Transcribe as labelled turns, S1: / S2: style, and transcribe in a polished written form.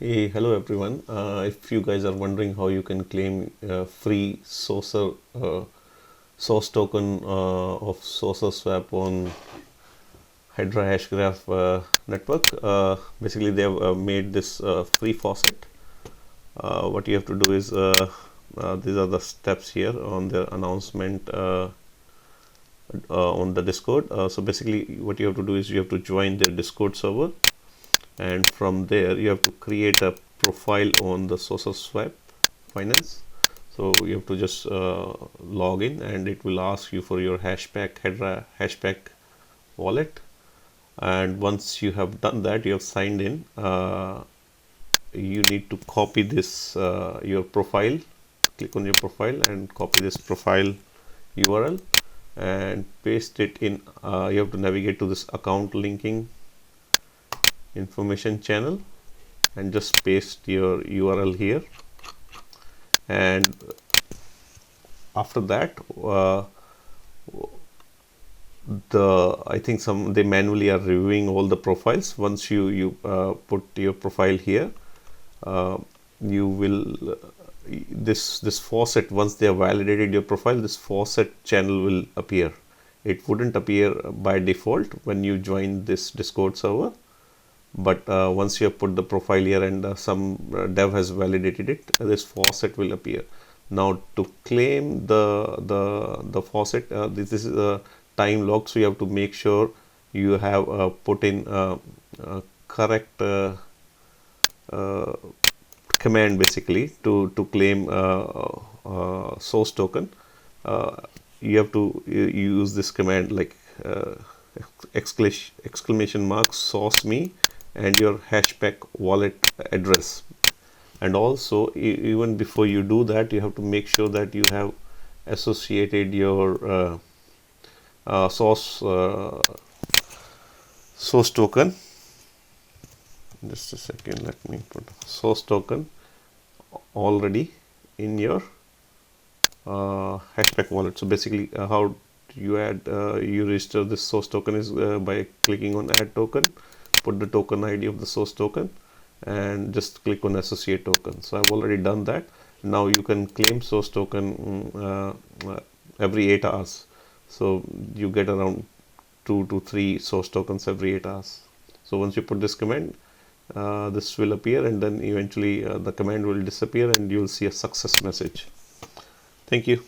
S1: Hey, hello everyone. If you guys are wondering how you can claim free source token of SuacerSwap on Hedera Hashgraph network, basically they have made this free faucet. What you have to do is these are the steps here on their announcement on the Discord. So basically, what you have to do is you have to join their Discord server, and from there you have to create a profile on the SuacerSwap Finance. So you have to just log in, and it will ask you for your Hedera hashpack wallet. And once you have done that, you have signed in, you need to copy this your profile. Click on your profile and copy this profile URL and paste it in. You have to navigate to this account linking information channel and just paste your URL here. And after that, I think they manually are reviewing all the profiles. Once you put your profile here, you will this faucet, once they have validated your profile, this faucet channel will appear. It wouldn't appear by default when you join this Discord server, but once you have put the profile here and some dev has validated it, this faucet will appear. Now to claim the faucet, this is a time log, so you have to make sure you have put in correct command basically to claim source token. You have to use this command like exclamation mark source me and your hashpack wallet address. And also, even before you do that, you have to make sure that you have associated your source token. Just a second, let me put source token already in your hashpack wallet. So basically, how you register this source token is by clicking on add token, put the token ID of the source token, and just click on associate token. So I've already done that. Now you can claim source token every 8 hours. So you get around 2 to 3 source tokens every 8 hours. So once you put this command, this will appear, and then eventually the command will disappear and you'll see a success message. Thank you.